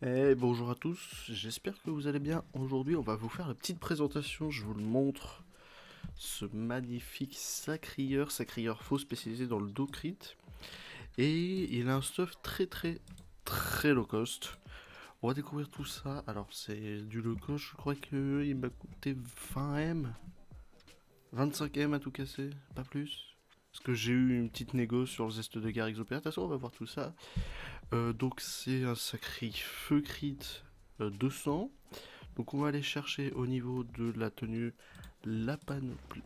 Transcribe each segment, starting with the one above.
Bonjour à tous, j'espère que vous allez bien. Aujourd'hui, on va vous faire la petite présentation, je vous le montre. Ce magnifique sacrieur faux spécialisé dans le do-crit. Et il a un stuff très low cost. On va découvrir tout ça. Alors, c'est du low cost, je crois qu'il m'a coûté 20M, 25M à tout casser, pas plus. Parce que j'ai eu une petite négo sur le zeste de guerre exopéra. De toute façon, on va voir tout ça. Donc, c'est un sacré feu crit 200. Donc on va aller chercher au niveau de la tenue la panoplie.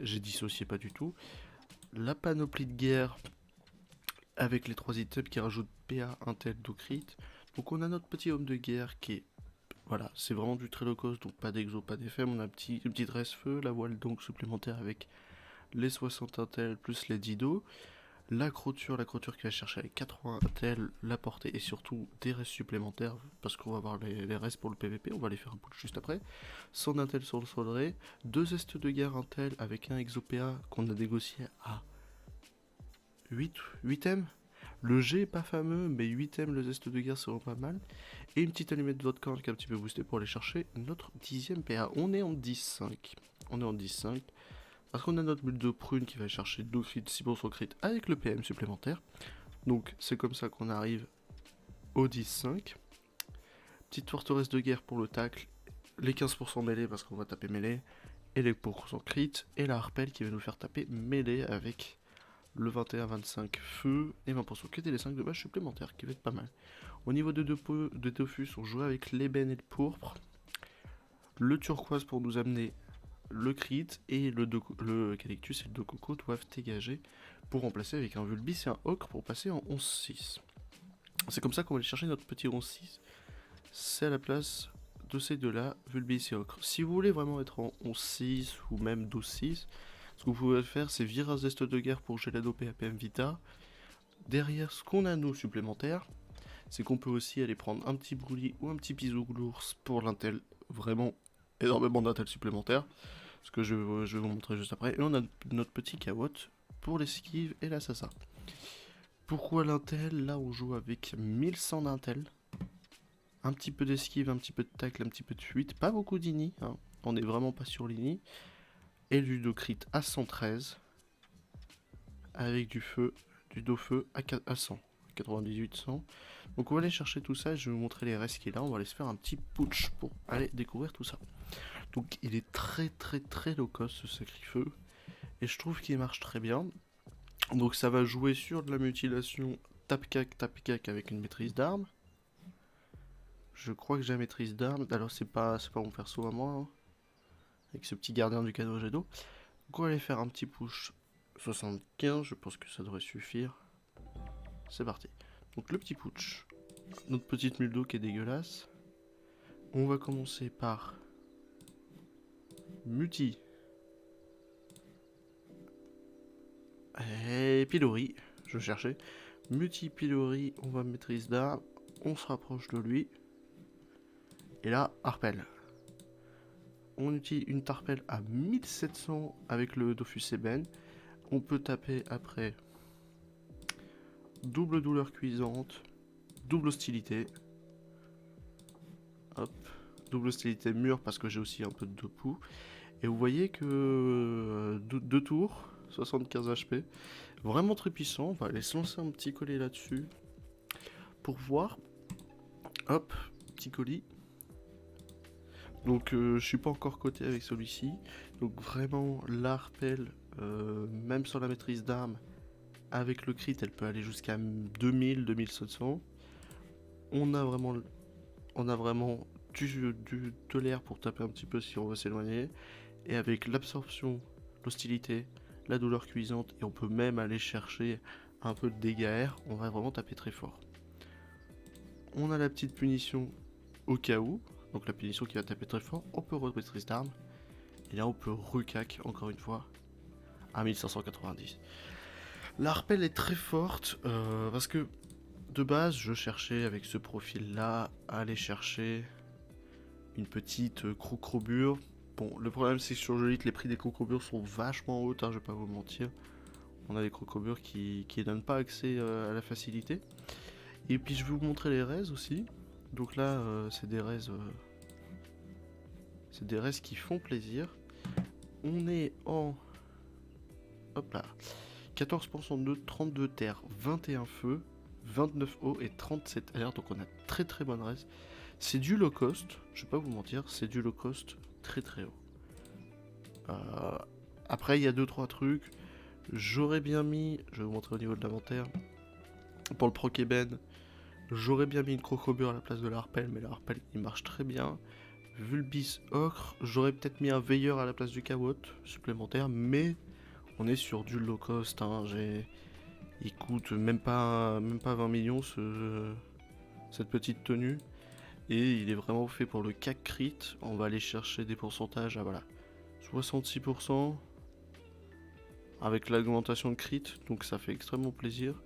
J'ai dissocié pas du tout. La panoplie de guerre avec les trois items qui rajoutent PA, Intel, Docrit. Donc on a notre petit homme de guerre qui est. Voilà, c'est vraiment du très low cost, donc pas d'exo, pas d'FM. On a une petite dresse-feu, la voile donc supplémentaire avec les 60 Intel plus les Dido. La croture qui va chercher avec 80 Intel, la portée et surtout des restes supplémentaires parce qu'on va avoir les restes pour le PVP, on va les faire un pull juste après. 100 Intel sur le solderet, 2 estes de guerre Intel avec un Exopéa qu'on a négocié à 8M. Le G est pas fameux, mais 8M le zeste de guerre c'est vraiment pas mal. Et une petite allumette de vodka qui est un petit peu boostée pour aller chercher notre 10ème PA. On est en 10-5. On est en 10-5. Parce qu'on a notre bulle de prune qui va chercher 2 crits, 6% crit avec le PM supplémentaire. Donc c'est comme ça qu'on arrive au 10-5. Petite forteresse de guerre pour le tacle, les 15% mêlée parce qu'on va taper mêlée, et les pourcents crit, et la harpelle qui va nous faire taper mêlée avec le 21-25 feu et 20% crit et les 5 de base supplémentaires qui va être pas mal. Au niveau de Dofus, on joue avec l'ébène et le pourpre. Le turquoise pour nous amener le crit et le Calictus et le Dococo doivent dégager pour remplacer avec un Vulbis et un Ocre pour passer en 11-6. C'est comme ça qu'on va aller chercher notre petit 11-6. C'est à la place de ces deux-là, Vulbis et Ocre. Si vous voulez vraiment être en 11-6 ou même 12-6, ce que vous pouvez faire, c'est virer un zeste de guerre pour Gelado PAPM Vita. Derrière, ce qu'on a nous supplémentaire, c'est qu'on peut aussi aller prendre un petit Brouli ou un petit Pisoglours pour l'intel. Vraiment énormément d'intel supplémentaire. Ce que je vais vous montrer juste après. Et on a notre petit Kawot pour l'esquive et l'assassin. Pourquoi l'intel? Là, on joue avec 1100 d'intel. Un petit peu d'esquive, un petit peu de tacle, un petit peu de fuite. Pas beaucoup d'ini. Hein. On n'est vraiment pas sur l'ini. Et du do-crit à 113. Avec du feu, du do-feu à 100. 98-100. Donc on va aller chercher tout ça. Je vais vous montrer les restes qu'il a. On va aller se faire un petit putsch pour aller découvrir tout ça. Donc il est très low cost ce sacrifeu. Et je trouve qu'il marche très bien. Donc ça va jouer sur de la mutilation tape-cac avec une maîtrise d'armes. Je crois que j'ai la maîtrise d'armes. Alors c'est pas mon perso à moi. Hein, avec ce petit gardien du cadeau jet d'eau. Donc on va aller faire un petit push 75. Je pense que ça devrait suffire. C'est parti. Donc le petit push. Notre petite mule d'eau qui est dégueulasse. On va commencer par Muti. Et Pilori. Je cherchais. Muti Pilori. On va maîtrise d'armes. On se rapproche de lui. Et là, Harpel. On utilise une Tarpel à 1700 avec le Dofus Eben. On peut taper après double douleur cuisante, double hostilité. Hop. Double hostilité mûre parce que j'ai aussi un peu de deux poux. Et vous voyez que 2 tours, 75 HP. Vraiment très puissant. On va aller se lancer un petit collier là-dessus. Pour voir. Hop. Petit colis. Donc je suis pas encore coté avec celui-ci. Donc vraiment l'Arpel, même sans la maîtrise d'armes, avec le crit, elle peut aller jusqu'à 2000, 2700. On a vraiment, on a vraiment de l'air pour taper un petit peu si on veut s'éloigner. Et avec l'absorption, l'hostilité, la douleur cuisante, et on peut même aller chercher un peu de dégâts air, on va vraiment taper très fort. On a la petite punition au cas où, donc la punition qui va taper très fort, on peut remaîtrise d'armes. Et là on peut recac encore une fois à 1590. La harpelle est très forte parce que de base je cherchais avec ce profil là à aller chercher une petite crocrobure. Bon, le problème c'est que sur Jolite les prix des crocrobures sont vachement hauts, hein, je vais pas vous mentir. On a des crocrobures qui donnent pas accès à la facilité. Et puis je vais vous montrer les raises aussi. Donc là, c'est des raises. C'est des raises qui font plaisir. On est en. Hop là. 14% de nœuds, 32 terre, 21 feu, 29 eau et 37 air. Donc on a très très bonne raise. C'est du low cost, je vais pas vous mentir, c'est du low cost très très haut. Après, il y a 2-3 trucs. J'aurais bien mis, je vais vous montrer au niveau de l'inventaire, pour le Prokeben, j'aurais bien mis une crocobure à la place de la harpelle, mais la harpelle il marche très bien. Vulbis ocre, j'aurais peut-être mis un veilleur à la place du Kawot supplémentaire, mais on est sur du low cost. Hein. Il coûte même pas 20 millions cette petite tenue. Et il est vraiment fait pour le CAC crit. On va aller chercher des pourcentages à voilà, 66% avec l'augmentation de crit, donc ça fait extrêmement plaisir.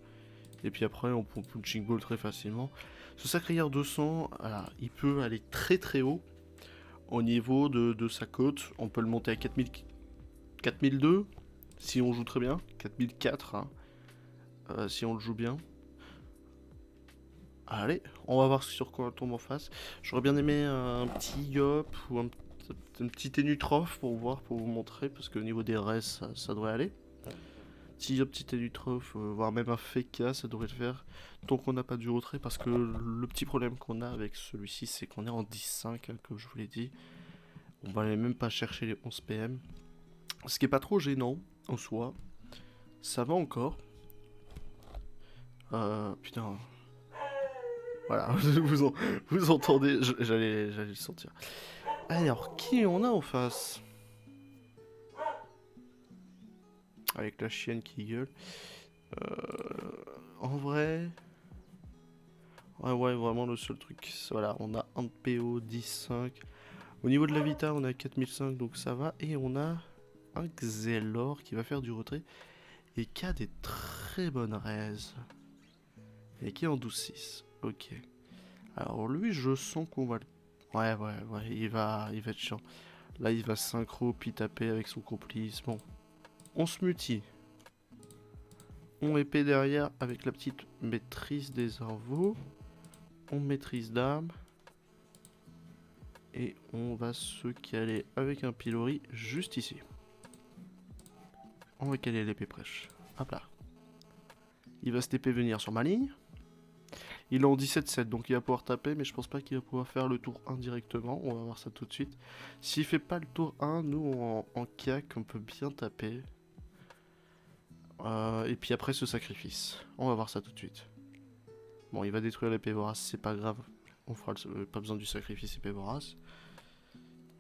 Et puis après, on peut punching ball très facilement. Ce Sacrière 200, voilà, il peut aller très très haut au niveau de sa cote. On peut le monter à 4002 si on joue très bien, 4004 hein, si on le joue bien. Allez, on va voir sur quoi on tombe en face. J'aurais bien aimé un petit Yop ou un petit Ténutrophe pour voir, pour vous montrer, parce qu'au niveau des res, ça devrait aller. Petit Yop, petit Ténutrophe, voire même un Feka, ça devrait le faire. Tant qu'on n'a pas du retrait, parce que le petit problème qu'on a avec celui-ci, c'est qu'on est en 10-5, hein, comme je vous l'ai dit. On va même pas chercher les 11 PM. Ce qui est pas trop gênant, en soi. Ça va encore. Putain... Voilà, vous entendez, j'allais le sentir. Alors, qui on a en face? Avec la chienne qui gueule. En vrai... Ouais, vraiment le seul truc. Voilà, on a un PO 10-5. Au niveau de la Vita, on a 4005, donc ça va. Et on a un Xelor qui va faire du retrait. Et qui a des très bonnes raises. Et qui est en 12-6. Ok. Alors lui, je sens qu'on va... Ouais, il va être chiant. Là, il va synchro, puis taper avec son complice. Bon, on se mutie. On épée derrière avec la petite maîtrise des arveaux. On maîtrise d'armes. Et on va se caler avec un pilori juste ici. On va caler l'épée prêche. Hop là. Il va se TP venir sur ma ligne. Il est en 17-7, donc il va pouvoir taper, mais je pense pas qu'il va pouvoir faire le tour 1 directement. On va voir ça tout de suite. S'il fait pas le tour 1, nous en CAC, on peut bien taper. Et puis après ce sacrifice. On va voir ça tout de suite. Bon, il va détruire l'épée vorace, c'est pas grave. On fera pas besoin du sacrifice épée vorace.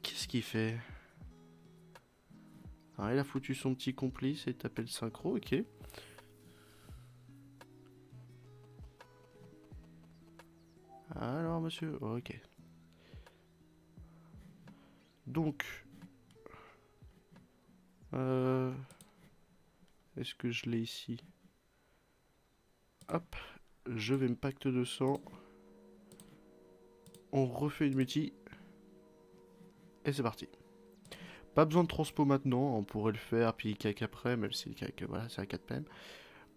Qu'est-ce qu'il fait? Ah, il a foutu son petit complice et tapé le synchro, ok. Alors monsieur, ok. Donc, est-ce que je l'ai ici? Hop, je vais me pacte de sang. On refait une multi. Et c'est parti. Pas besoin de transpo maintenant, on pourrait le faire, puis CAC après, même si le CAC, voilà, c'est à 4 PM.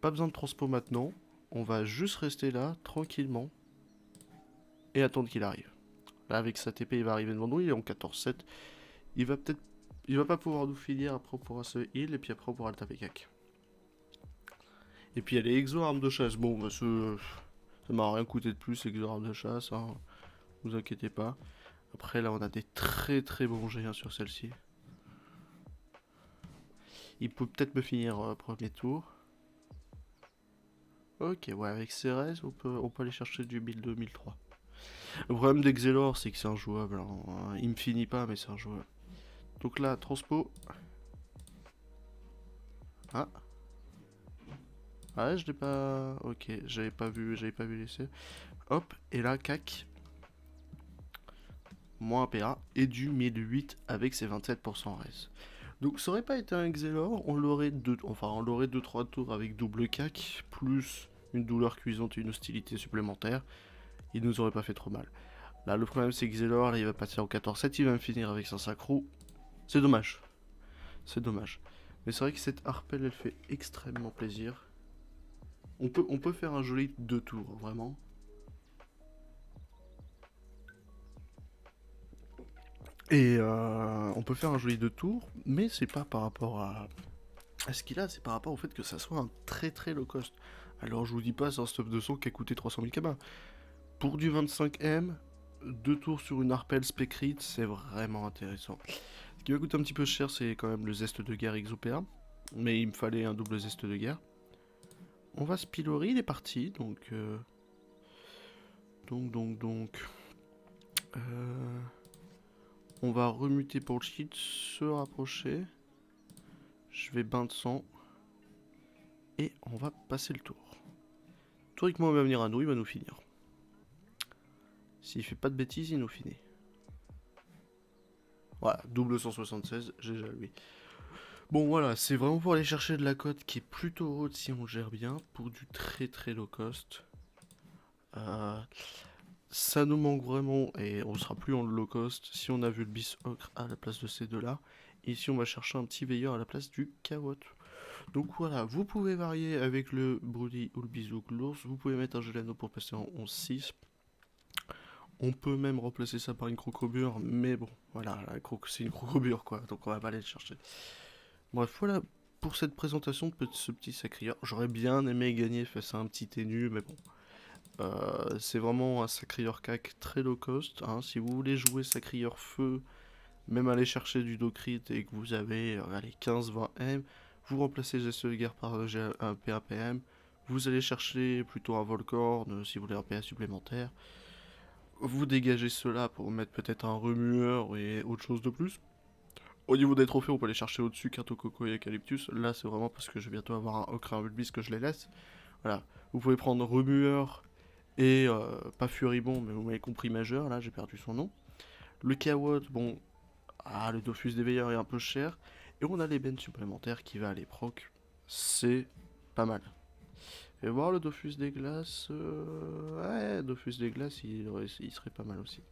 Pas besoin de transpo maintenant, on va juste rester là, tranquillement, et attendre qu'il arrive. Là, avec sa TP, il va arriver devant nous, il est en 14-7. Il va peut-être... Il va pas pouvoir nous finir, après on pourra se heal, et puis après on pourra le taper CAC. Et puis il y a les exo armes de chasse, bon, bah, ça m'a rien coûté de plus, exo armes de chasse, hein. Vous inquiétez pas. Après là, on a des très très bons jets hein, sur celle-ci. Il peut peut-être me finir premier tour. Ok, ouais, avec Ceres, on peut aller chercher du 1002-1003. Le problème d'Exelor, c'est que c'est injouable. Hein. Il me finit pas, mais c'est injouable. Donc là, transpo. Ah. Ah ouais, je l'ai pas... Ok, j'avais pas vu l'essai. Hop, et là, CAC. Moins un PA. Et du 1008 avec ses 27% res. Donc ça aurait pas été un Xelor, on l'aurait 2-3 tours avec double CAC, plus une douleur cuisante et une hostilité supplémentaire. Il nous aurait pas fait trop mal. Là, le problème, c'est que Xelor, là, il va passer en 14-7, il va me finir avec son sacro. C'est dommage. C'est dommage. Mais c'est vrai que cette harpelle, elle fait extrêmement plaisir. On peut faire un joli 2 tours, vraiment. Et on peut faire un joli 2 tours, mais c'est pas par rapport à ce qu'il a, c'est par rapport au fait que ça soit un très très low cost. Alors je vous dis pas c'est un stuff de son qui a coûté 300 000 kb. Pour du 25M, 2 tours sur une Arpel Specrit, c'est vraiment intéressant. Ce qui va coûter un petit peu cher, c'est quand même le zeste de guerre XOPA. Mais il me fallait un double zeste de guerre. On va se pilori, il est parti, donc... on va remuter pour le cheat, se rapprocher. Je vais bain de sang. Et on va passer le tour. Théoriquement, il va venir à nous, il va nous finir. S'il fait pas de bêtises, il nous finit. Voilà, double 176, GG à lui. Bon voilà, c'est vraiment pour aller chercher de la cote qui est plutôt haute si on gère bien, pour du très très low cost. Ça nous manque vraiment, et on sera plus en low cost si on a vu le bis ocre à la place de ces deux-là. Et si on va chercher un petit veilleur à la place du kawot. Donc voilà, vous pouvez varier avec le Brody ou le bisouk l'ours. Vous pouvez mettre un gelano pour passer en 11-6. On peut même remplacer ça par une crocobure, mais bon, voilà, c'est une crocobure quoi, donc on va pas aller le chercher. Bref, voilà pour cette présentation de ce petit sacrieur. J'aurais bien aimé gagner face à un petit ténu, mais bon. C'est vraiment un sacrieur cac très low cost. Hein. Si vous voulez jouer sacrieur feu, même aller chercher du docrit et que vous avez 15-20 M, vous remplacez geste de guerre par un PAPM. Vous allez chercher plutôt un Volcorn si vous voulez un PA supplémentaire. Vous dégagez cela pour mettre peut-être un remueur et autre chose de plus. Au niveau des trophées, on peut aller chercher au-dessus Kato Coco et Eucalyptus. Là, c'est vraiment parce que je vais bientôt avoir un Ocre et un Bulbis que je les laisse. Voilà. Vous pouvez prendre remueur et pas Furibon, mais vous m'avez compris majeur. Là, j'ai perdu son nom. Le Kawot, bon, le Dofus des Veilleurs est un peu cher. Et on a les bennes supplémentaires qui va aller proc. C'est pas mal. Et voir le Dofus des Glaces. Ouais, Dofus des Glaces, il serait pas mal aussi.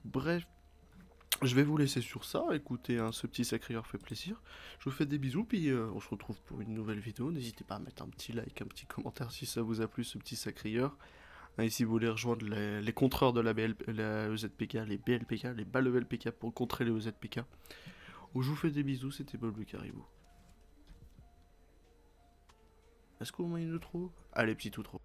Bref, je vais vous laisser sur ça. Écoutez, hein, ce petit sacrieur fait plaisir. Je vous fais des bisous, puis on se retrouve pour une nouvelle vidéo. N'hésitez pas à mettre un petit like, un petit commentaire si ça vous a plu, ce petit sacrieur. Et si vous voulez rejoindre les contreurs de la EZPK, les BLPK, les bas level PK pour contrer les EZPK. Je vous fais des bisous, c'était Bob le Caribou. Est-ce qu'on m'a une outro? Allez, petit outro.